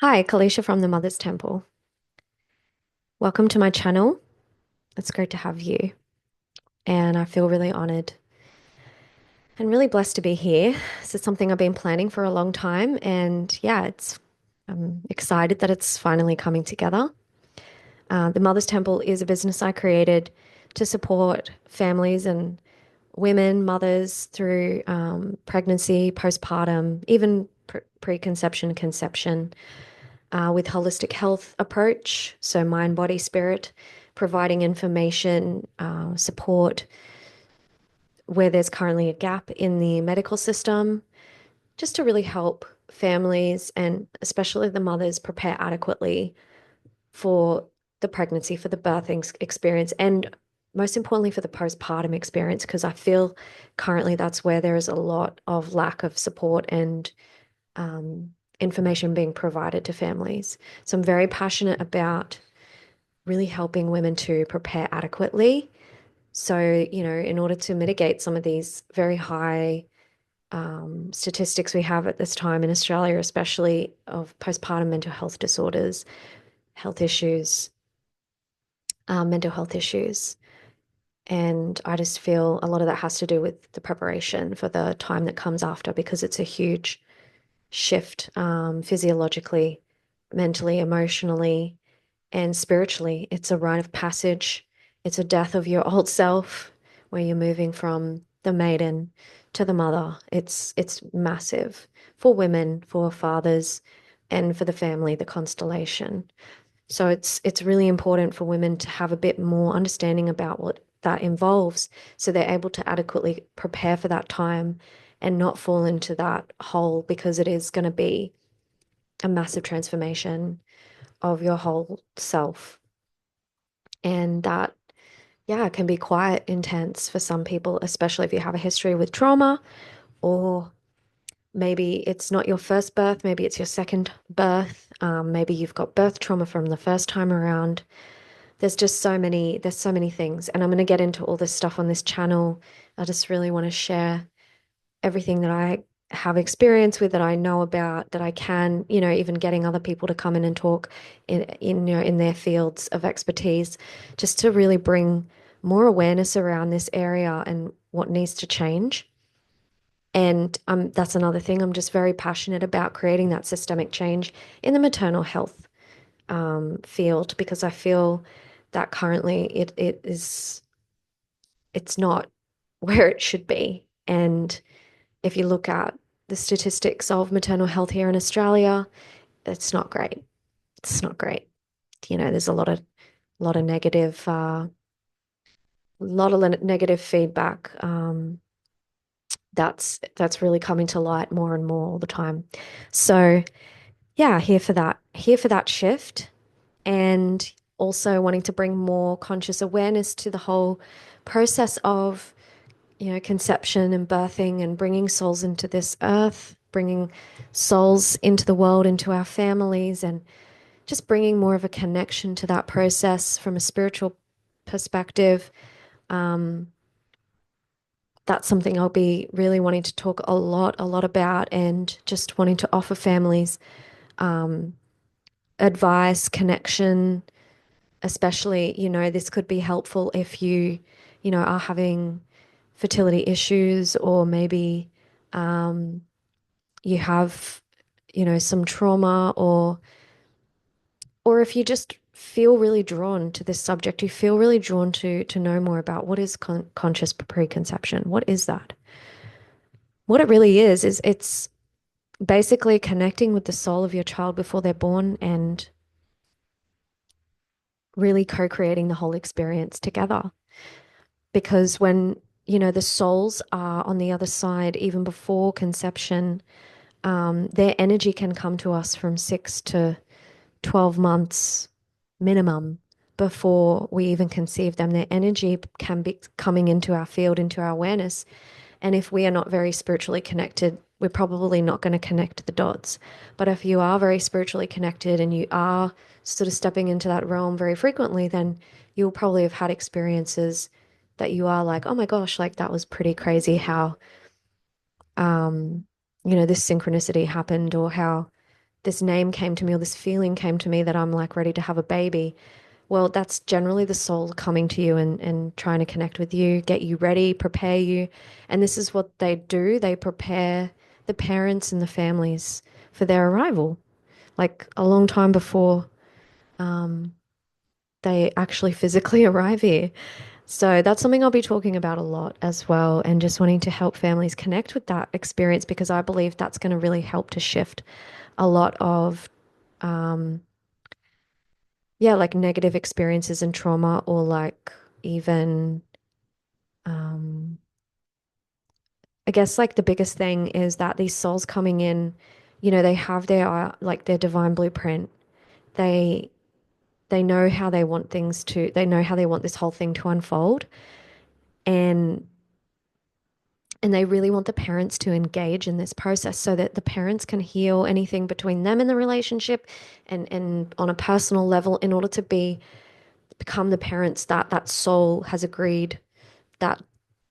Hi, Kalisha from the Mother's Temple. Welcome to my channel. It's great to have you, and I feel really honored and really blessed to be here. This is something I've been planning for a long time, and yeah, I'm excited that it's finally coming together. The Mother's Temple is a business I created to support families and women, mothers through pregnancy, postpartum, even preconception, conception. With holistic health approach, so mind, body, spirit, providing information, support where there's currently a gap in the medical system, just to really help families and especially the mothers prepare adequately for the pregnancy, for the birthing experience, and most importantly for the postpartum experience, because I feel currently that's where there is a lot of lack of support and um, information being provided to families. So I'm very passionate about really helping women to prepare adequately. So, in order to mitigate some of these very high statistics we have at this time in Australia, especially of postpartum mental health disorders, health issues, mental health issues. And I just feel a lot of that has to do with the preparation for the time that comes after because it's a huge shift physiologically, mentally, emotionally, and spiritually. It's a rite of passage. It's a death of your old self where you're moving from the maiden to the mother. It's massive for women, for fathers, and for the family, the constellation. So it's really important for women to have a bit more understanding about what that involves so they're able to adequately prepare for that time and not fall into that hole because it is going to be a massive transformation of your whole self. And that, yeah, can be quite intense for some people, especially if you have a history with trauma, or maybe it's not your first birth, maybe it's your second birth. Maybe you've got birth trauma from the first time around. There's so many things. And I'm going to get into all this stuff on this channel. I just really want to share everything that I have experience with, that I know about, that I can, even getting other people to come in and talk in their fields of expertise, just to really bring more awareness around this area and what needs to change. And that's another thing. I'm just very passionate about creating that systemic change in the maternal health field because I feel that currently it's not where it should be. And if you look at the statistics of maternal health here in Australia, it's not great. It's not great. There's a lot of negative, negative feedback. That's really coming to light more and more all the time. So yeah, here for that. Here for that shift, and also wanting to bring more conscious awareness to the whole process of conception and birthing and bringing souls into this earth, bringing souls into the world, into our families, and just bringing more of a connection to that process from a spiritual perspective. Um, that's something I'll be really wanting to talk a lot about, and just wanting to offer families um, advice, connection, especially, this could be helpful if you are having fertility issues, or maybe you have, some trauma, or if you just feel really drawn to this subject, you feel really drawn to know more about what is conscious preconception. What is that? What it really is it's basically connecting with the soul of your child before they're born and really co-creating the whole experience together. Because when, the souls are on the other side, even before conception, their energy can come to us from 6 to 12 months minimum before we even conceive them. Their energy can be coming into our field, into our awareness. And if we are not very spiritually connected, we're probably not going to connect the dots. But if you are very spiritually connected and you are sort of stepping into that realm very frequently, then you'll probably have had experiences that you are like, oh my gosh, like that was pretty crazy how, um, this synchronicity happened, or how this name came to me or this feeling came to me that I'm like ready to have a baby. Well, that's generally the soul coming to you and trying to connect with you, get you ready, prepare you. And this is what they do. They prepare the parents and the families for their arrival, like a long time before they actually physically arrive here. So that's something I'll be talking about a lot as well, and just wanting to help families connect with that experience because I believe that's going to really help to shift a lot of, yeah, like negative experiences and trauma, or like even, um, I guess like the biggest thing is that these souls coming in, they have their like their divine blueprint. They they know how they want things to, they know how they want this whole thing to unfold, and they really want the parents to engage in this process so that the parents can heal anything between them and the relationship, and on a personal level, in order to become the parents that that soul has agreed that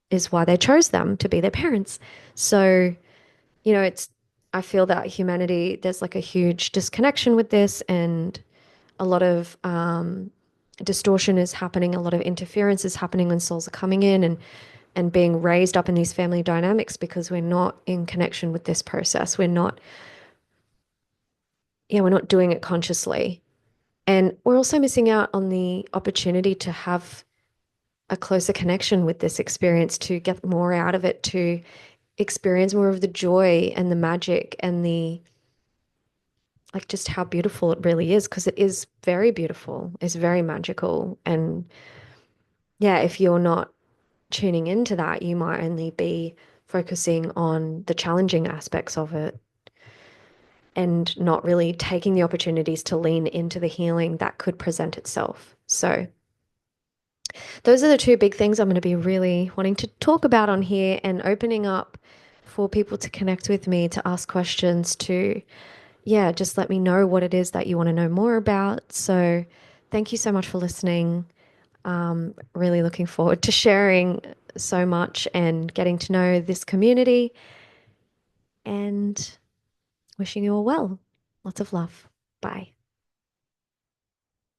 is why they chose them to be their parents. So, it's, I feel that humanity, there's like a huge disconnection with this, and a lot of distortion is happening, a lot of interference is happening when souls are coming in and being raised up in these family dynamics because we're not in connection with this process. We're not doing it consciously. And we're also missing out on the opportunity to have a closer connection with this experience, to get more out of it, to experience more of the joy and the magic and the, like, just how beautiful it really is, because it is very beautiful. It's very magical. And yeah, if you're not tuning into that, you might only be focusing on the challenging aspects of it and not really taking the opportunities to lean into the healing that could present itself. So, those are the two big things I'm going to be really wanting to talk about on here, and opening up for people to connect with me, to ask questions, to, yeah, just let me know what it is that you want to know more about. So, thank you so much for listening. Really looking forward to sharing so much and getting to know this community, and wishing you all well. Lots of love. Bye.